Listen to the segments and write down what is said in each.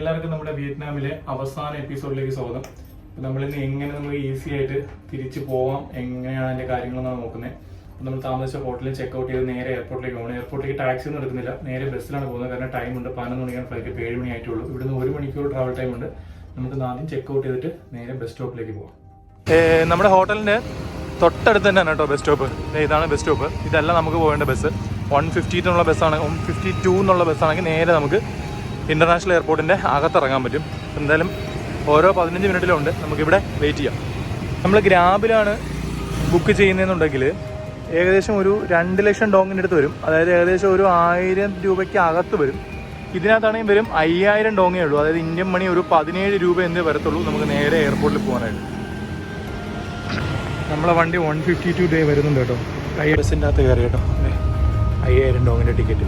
എല്ലാവർക്കും നമ്മുടെ വിയറ്റ്നാമിലെ അവസാന എപ്പിസോഡിലേക്ക് സ്വാഗതം. നമ്മളിന്ന് എങ്ങനെ നമുക്ക് ഈസി ആയിട്ട് തിരിച്ചു പോവാം, എങ്ങനെയാണ് അതിന്റെ കാര്യങ്ങളെന്നാണ് നോക്കുന്നത്. നമ്മൾ താമസിച്ച ഹോട്ടലിൽ ചെക്കൗട്ട് ചെയ്ത് നേരെ എയർപോർട്ടിലേക്ക് പോകണം. എയർപോർട്ടിലേക്ക് ടാക്സി ഒന്നും എടുക്കുന്നില്ല, നേരെ ബസ്സിലാണ് പോകുന്നത്. കാരണം ടൈം ഉണ്ട്, 11 മണിക്കാണ് ഫ്ലൈറ്റ്, 7 മണി ആയിട്ടുള്ളൂ. ഇവിടുന്ന് 1 മണിക്കൂർ ട്രാവൽ ടൈം ഉണ്ട്. നമുക്ക് ആദ്യം ചെക്കൗട്ട് ചെയ്തിട്ട് നേരെ ബസ് സ്റ്റോപ്പിലേക്ക് പോകാം. നമ്മുടെ ഹോട്ടലിന്റെ തൊട്ടടുത്ത് തന്നെയാണ് കേട്ടോ ബസ് സ്റ്റോപ്പ്. ഇതാണ് ബസ് സ്റ്റോപ്പ്. ഇതല്ല നമുക്ക് പോകേണ്ട ബസ്. 150 എന്നുള്ള ബസ്സാണ്, 152 എന്നുള്ള ബസ്സാണെങ്കിൽ നേരെ നമുക്ക് ഇന്റർനാഷണൽ എയർപോർട്ടിന്റെ അകത്തിറങ്ങാൻ പറ്റും. എന്തായാലും ഓരോ 15 മിനിറ്റിലുണ്ട്, നമുക്കിവിടെ വെയിറ്റ് ചെയ്യാം. നമ്മൾ ഗ്രാബിലാണ് ബുക്ക് ചെയ്യുന്നതെന്നുണ്ടെങ്കിൽ ഏകദേശം ഒരു 2 ലക്ഷം ഡോങ്ങിൻ്റെ അടുത്ത് വരും. അതായത് ഏകദേശം ഒരു 1000 രൂപയ്ക്ക് അകത്ത് വരും. ഇതിനകത്താണെങ്കിൽ വരും 5000 ഡോങ്ങേ ഉള്ളൂ. അതായത് ഇന്ത്യൻ മണി ഒരു 17 രൂപ എന്നേ വരത്തുള്ളൂ നമുക്ക് നേരെ എയർപോർട്ടിൽ പോകാനായിട്ട്. നമ്മളെ വണ്ടി 152 ഡേ വരുന്നുണ്ട് കേട്ടോ. ബസ്സിൻ്റെ അകത്ത് കയറി കേട്ടോ. 5000 ഡോങ്ങിൻ്റെ ടിക്കറ്റ്,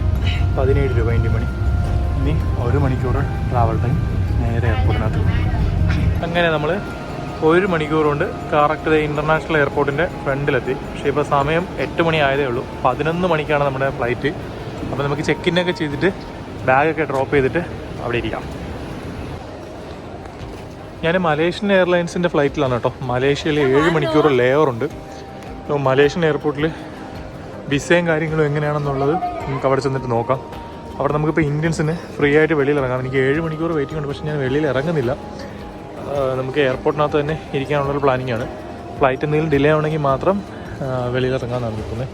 17 രൂപ ഇന്ത്യൻ മണി. ഇനി 1 മണിക്കൂർ ട്രാവൽ ടൈം, നേരെ എയർപോർട്ടിനകത്ത്. അങ്ങനെ നമ്മൾ 1 മണിക്കൂർ കൊണ്ട് കറക്റ്റ് ഇന്റർനാഷണൽ എയർപോർട്ടിൻ്റെ ഫ്രണ്ടിലെത്തി. പക്ഷേ ഇപ്പോൾ സമയം 8 മണി ആയതേ ഉള്ളൂ. 11 മണിക്കാണ് നമ്മുടെ ഫ്ലൈറ്റ്. അപ്പോൾ നമുക്ക് ചെക്കിനൊക്കെ ചെയ്തിട്ട് ബാഗൊക്കെ ഡ്രോപ്പ് ചെയ്തിട്ട് അവിടെ ഇരിക്കാം. ഞാൻ മലേഷ്യൻ എയർലൈൻസിൻ്റെ ഫ്ലൈറ്റിലാണ് കേട്ടോ. മലേഷ്യയിൽ 7 മണിക്കൂർ ലെയർ ഉണ്ട്. അപ്പോൾ മലേഷ്യൻ എയർപോർട്ടിൽ വിസയും കാര്യങ്ങളും എങ്ങനെയാണെന്നുള്ളത് നമുക്ക് അവിടെ ചെന്നിട്ട് നോക്കാം. അവിടെ നമുക്കിപ്പോൾ ഇന്ത്യൻസിന് ഫ്രീ ആയിട്ട് വെളിയിൽ ഇറങ്ങാം. എനിക്ക് 7 മണിക്കൂർ വെയിറ്റിംഗ് ഉണ്ട്, പക്ഷേ ഞാൻ വെളിയിൽ ഇറങ്ങുന്നില്ല. നമുക്ക് എയർപോർട്ടിനകത്ത് തന്നെ ഇരിക്കാനുള്ളൊരു പ്ലാനിങ് ആണ്. ഫ്ലൈറ്റ് എന്തെങ്കിലും ഡിലേ ആവണമെങ്കിൽ മാത്രം വെളിയിൽ ഇറങ്ങാമെന്നാണ് നിൽക്കുന്നത്.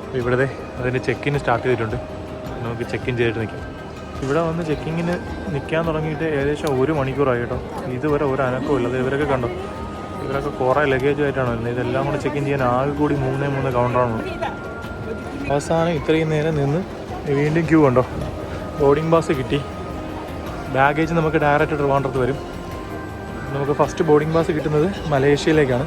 അപ്പോൾ ഇവിടെ അതിൻ്റെ ചെക്കിന് സ്റ്റാർട്ട് ചെയ്തിട്ടുണ്ട്. നമുക്ക് ചെക്കിൻ ചെയ്തിട്ട് നിൽക്കാം. ഇവിടെ വന്ന് ചെക്കിങ്ങിന് നിൽക്കാൻ തുടങ്ങിയിട്ട് ഏകദേശം 1 മണിക്കൂറായി കേട്ടോ. ഇതുവരെ ഒരു അനക്കവും ഇല്ല. ഇവരൊക്കെ കണ്ടോ, ഇവരൊക്കെ കുറേ ലഗേജായിട്ടാണ് വരുന്നത്. ഇതെല്ലാം കൂടെ ചെക്കിൻ ചെയ്യാൻ ആകെ കൂടി 3 കൗണ്ടറാണുള്ളൂ. അവസാനം ഇത്രയും നേരം നിന്ന് വീണ്ടും ക്യൂ ഉണ്ടോ. ബോർഡിംഗ് പാസ് കിട്ടി. ബാഗേജ് നമുക്ക് ഡയറക്റ്റ് ട്രിവാൻഡ്രത്ത് വരും. നമുക്ക് ഫസ്റ്റ് ബോർഡിംഗ് പാസ് കിട്ടുന്നത് മലേഷ്യയിലേക്കാണ്.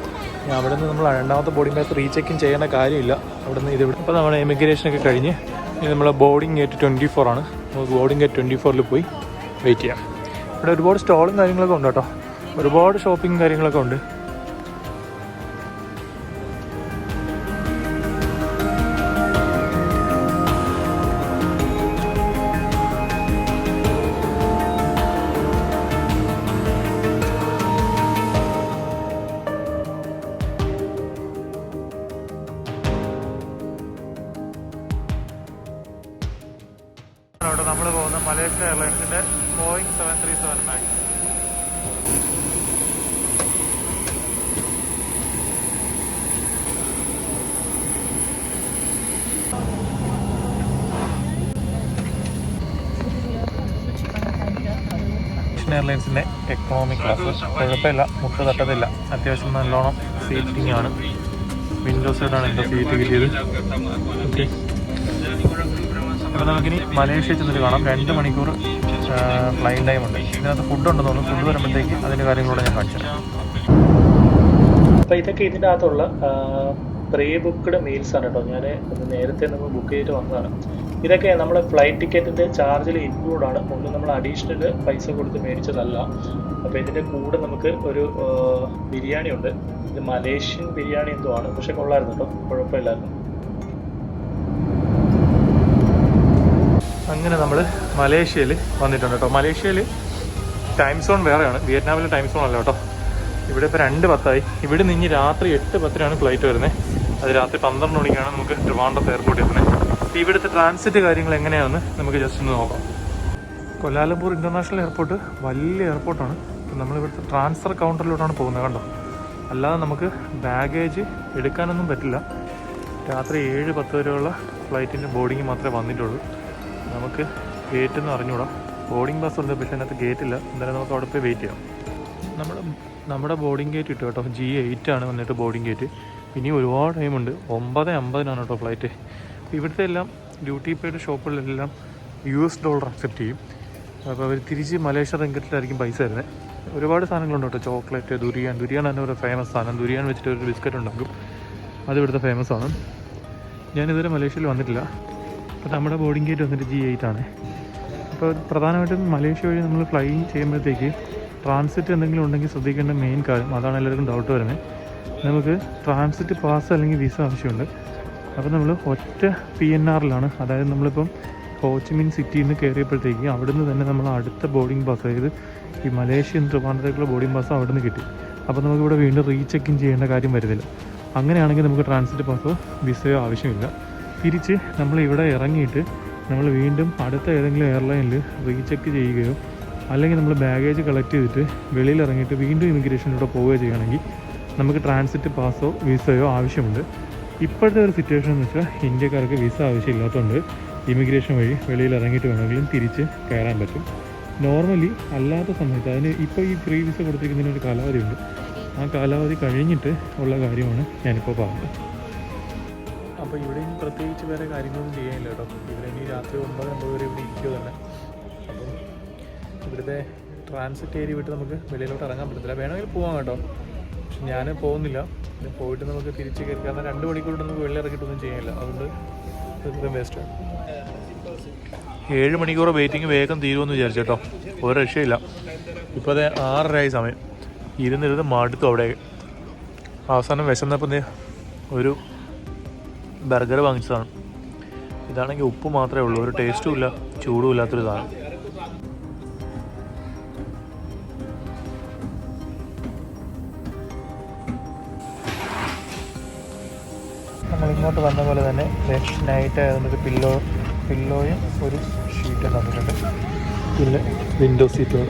അവിടെ നിന്ന് നമ്മൾ രണ്ടാമത്തെ ബോർഡിംഗ് പാസ് റീചെക്കിൻ ചെയ്യേണ്ട കാര്യമില്ല. അവിടെ നിന്ന് ഇതിവിടെ ഇപ്പോൾ നമ്മുടെ ഇമിഗ്രേഷനൊക്കെ കഴിഞ്ഞ് ഇത് നമ്മളെ ബോർഡിംഗ് ഗേറ്റ് 24 ആണ്. നമുക്ക് ബോർഡിംഗ് ഗേറ്റ് 24 പോയി വെയിറ്റ് ചെയ്യാം. ഇവിടെ ഒരുപാട് സ്റ്റോളും കാര്യങ്ങളൊക്കെ ഉണ്ട് കേട്ടോ. ഒരുപാട് ഷോപ്പിംഗ് കാര്യങ്ങളൊക്കെ ഉണ്ട്. അവിടെ നമ്മൾ പോകുന്ന മലേഷ്യ എയർലൈൻസിൻ്റെ ബോയിങ് 737 മാക്സ്. എയർലൈൻസിൻ്റെ എക്കണോമിക് ക്ലാസ് കുഴപ്പമില്ല, മുട്ട് തട്ടത്തില്ല. അത്യാവശ്യം നല്ലോണം സീറ്റിംഗ് ആണ്. വിൻഡോ സൈഡാണ് എൻ്റെ സീറ്റ് കിട്ടിയത്. ഓക്കെ, അപ്പോൾ നമുക്കിനി മലേഷ്യ ചെന്നിട്ട് കാണാം. 2 മണിക്കൂർ ഫ്ലൈറ്റ് ടൈം ഉണ്ട്. ഇതിനകത്ത് ഫുഡ് ഉണ്ടെന്ന് തോന്നുന്നു. ഫുഡ് വരുമ്പോഴത്തേക്ക് അതിൻ്റെ കാര്യങ്ങളൂടെ ഞാൻ കാണിച്ചു തരാം. അപ്പോൾ ഇതൊക്കെ ഇതിൻ്റെ അകത്തുള്ള പ്രീ ബുക്ക്ഡ് മീൽസ് ആണ് കേട്ടോ. ഞാൻ നേരത്തെ നമ്മൾ ബുക്ക് ചെയ്തിട്ട് വന്നതാണ്. ഇതൊക്കെ നമ്മൾ ഫ്ലൈറ്റ് ടിക്കറ്റിൻ്റെ ചാർജിൽ ഇൻക്ലൂഡാണ്. ഒന്നും നമ്മൾ അഡീഷണൽ പൈസ കൊടുത്ത് മേടിച്ചതല്ല. അപ്പോൾ ഇതിൻ്റെ കൂടെ നമുക്ക് ഒരു ബിരിയാണി ഉണ്ട്. ഇത് മലേഷ്യൻ ബിരിയാണി എന്തോ ആണ്, പക്ഷേ കൊള്ളായിരുന്നു കേട്ടോ, കുഴപ്പമില്ലായിരുന്നു. അങ്ങനെ നമ്മൾ മലേഷ്യയിൽ വന്നിട്ടുണ്ട് കേട്ടോ. മലേഷ്യയിൽ ടൈം സോൺ വേറെയാണ്, വിയറ്റ്നാമിലെ ടൈം സോൺ അല്ല കേട്ടോ. ഇവിടെ ഇപ്പോൾ 2:10 ഇവിടെ നിന്ന് രാത്രി 8:10 ഫ്ലൈറ്റ് വരുന്നത്. അത് രാത്രി 12 മണിക്കാണ് നമുക്ക് ട്രിവാൻഡ്രത്ത് എയർപോർട്ടിൽ എത്തുന്നത്. അപ്പോൾ ഇവിടുത്തെ ട്രാൻസിറ്റ് കാര്യങ്ങൾ എങ്ങനെയാണെന്ന് നമുക്ക് ജസ്റ്റ് ഒന്ന് നോക്കാം. കൊലാലംപൂർ ഇൻ്റർനാഷണൽ എയർപോർട്ട് വലിയ എയർപോർട്ടാണ്. അപ്പോൾ നമ്മളിവിടുത്തെ ട്രാൻസ്ഫർ കൗണ്ടറിലോട്ടാണ് പോകുന്നത് കണ്ടോ. അല്ലാതെ നമുക്ക് ബാഗേജ് എടുക്കാനൊന്നും പറ്റില്ല. രാത്രി 7:10 വരെയുള്ള ഫ്ലൈറ്റിൻ്റെ ബോർഡിങ് മാത്രമേ വന്നിട്ടുള്ളൂ. നമുക്ക് ഗേറ്റൊന്നും അറിഞ്ഞൂടാ. ബോർഡിംഗ് പാസ് ഉണ്ട്, പക്ഷേ അതിനകത്ത് ഗേറ്റ് ഇല്ല. എന്തായാലും നമുക്ക് അവിടെ പോയി വെയിറ്റ് ചെയ്യാം. നമ്മുടെ ബോർഡിംഗ് ഗേറ്റ് കിട്ടും കേട്ടോ. G8 ആണ് വന്നിട്ട് ബോർഡിംഗ് ഗേറ്റ്. ഇനി ഒരുപാട് ടൈമുണ്ട്. 9:50 കേട്ടോ ഫ്ലൈറ്റ്. ഇവിടുത്തെ എല്ലാം ഡ്യൂട്ടി പെയ്ഡ് ഷോപ്പുകളിലെല്ലാം $US അക്സെപ്റ്റ് ചെയ്യും. അപ്പോൾ അവർ തിരിച്ച് മലേഷ്യ റിംഗറ്റിലായിരിക്കും പൈസ തരുന്നത്. ഒരുപാട് സാധനങ്ങളുണ്ട് കേട്ടോ. ചോക്ലേറ്റ്, ദുരിയാൻ തന്നെ ഒരു ഫേമസ് സാധനം. ദുരിയാൻ വെച്ചിട്ട് ഒരു ബിസ്ക്കറ്റ് ഉണ്ടാക്കും, അത് ഇവിടുത്തെ ഫേമസ് ആണ്. ഞാനിതുവരെ മലേഷ്യയിൽ വന്നിട്ടില്ല. അപ്പോൾ നമ്മുടെ ബോർഡിംഗ് ഗേറ്റ് വന്നിട്ട് G8 ആണ്. അപ്പോൾ പ്രധാനമായിട്ടും മലേഷ്യ വഴി നമ്മൾ ഫ്ലൈ ചെയ്യുമ്പോഴത്തേക്ക് ട്രാൻസിറ്റ് എന്തെങ്കിലും ഉണ്ടെങ്കിൽ ശ്രദ്ധിക്കേണ്ട മെയിൻ കാര്യം അതാണ്. എല്ലാവർക്കും ഡൗട്ട് വരുന്നത്. നമുക്ക് ട്രാൻസിറ്റ് പാസ് അല്ലെങ്കിൽ വിസ ആവശ്യമുണ്ട്. അപ്പോൾ നമ്മൾ ഒറ്റ PNR-ലാണ്, അതായത് നമ്മളിപ്പം ഹോച്ചിമിൻ സിറ്റിയിൽ നിന്ന് കയറിയപ്പോഴത്തേക്ക് അവിടുന്ന് തന്നെ നമ്മൾ അടുത്ത ബോർഡിംഗ് പാസ്, അതായത് ഈ മലേഷ്യൻ ട്രിവാൻഡ്രത്തേക്കുള്ള ബോർഡിംഗ് പാസ് അവിടെ നിന്ന് കിട്ടി. അപ്പോൾ നമുക്കിവിടെ വീണ്ടും റീചെക്കിൻ ചെയ്യേണ്ട കാര്യം വരുന്നില്ല. അങ്ങനെയാണെങ്കിൽ നമുക്ക് ട്രാൻസിറ്റ് പാസോ വിസയോ ആവശ്യമില്ല. തിരിച്ച് നമ്മൾ ഇവിടെ ഇറങ്ങിയിട്ട് നമ്മൾ വീണ്ടും അടുത്ത ഏതെങ്കിലും എയർലൈനിൽ റീചെക്ക് ചെയ്യുകയോ അല്ലെങ്കിൽ നമ്മൾ ബാഗേജ് കളക്ട് ചെയ്തിട്ട് വെളിയിൽ ഇറങ്ങിയിട്ട് വീണ്ടും ഇമിഗ്രേഷനിലൂടെ പോവുകയോ ചെയ്യുകയാണെങ്കിൽ നമുക്ക് ട്രാൻസിറ്റ് പാസോ വിസയോ ആവശ്യമുണ്ട്. ഇപ്പോഴത്തെ ഒരു സിറ്റുവേഷൻ എന്ന് വെച്ചാൽ ഇന്ത്യക്കാർക്ക് വിസ ആവശ്യമില്ലാത്തതുകൊണ്ട് ഇമിഗ്രേഷൻ വഴി വെളിയിൽ ഇറങ്ങിയിട്ട് വേണമെങ്കിലും തിരിച്ച് കയറാൻ പറ്റും. നോർമലി അല്ലാത്ത സമയത്ത് അതിന് ഇപ്പോൾ ഈ ഫ്രീ വിസ കൊടുത്തിരിക്കുന്നതിനൊരു കാലാവധിയുണ്ട്. ആ കാലാവധി കഴിഞ്ഞിട്ട് ഉള്ള കാര്യമാണ് ഞാനിപ്പോൾ പറഞ്ഞത്. അപ്പോൾ ഇവിടെ ഇനി പ്രത്യേകിച്ച് വേറെ കാര്യങ്ങളൊന്നും ചെയ്യാനില്ല കേട്ടോ. ഇവിടെ ഇനി രാത്രി 9 വരെ ഇവിടെ ഇരിക്കുക തന്നെ. അപ്പം ഇവിടുത്തെ ട്രാൻസിറ്റ് ഏരിയ വിട്ട് നമുക്ക് വെളിയിലോട്ട് ഇറങ്ങാൻ പറ്റത്തില്ല. വേണമെങ്കിൽ പോകാം കേട്ടോ, പക്ഷെ ഞാൻ പോകുന്നില്ല. പോയിട്ട് നമുക്ക് തിരിച്ച് കയറി, കാരണം 2 മണിക്കൂർ നമുക്ക് വെള്ളം ഇറക്കിയിട്ടൊന്നും ചെയ്യാനില്ല. അതുകൊണ്ട് ഇത്രയും വേസ്റ്റാണ്. 7 മണിക്കൂർ വെയിറ്റിംഗ് വേഗം തീരുമെന്ന് വിചാരിച്ചു കേട്ടോ. ഒരു രക്ഷയില്ല. ഇപ്പോൾ അത് 6:30 സമയം. ഇരുന്നിരുന്ന് മടുത്തു അവിടെ. അവസാനം വിശന്നപ്പോൾ ഒരു ബർഗർ വാങ്ങിച്ചതാണ്. ഇതാണെങ്കിൽ ഉപ്പ് മാത്രമേ ഉള്ളൂ, ഒരു ടേസ്റ്റും ഇല്ല, ചൂടും ഇല്ലാത്തൊരു സാധനം. നമ്മളിങ്ങോട്ട് വന്ന പോലെ തന്നെ നൈറ്റ് ആയതുകൊണ്ട് പില്ലോയും ഒരു ഷീറ്റും തന്നിട്ടുണ്ട്. പിന്നെ വിൻഡോ സീറ്റുകൾ.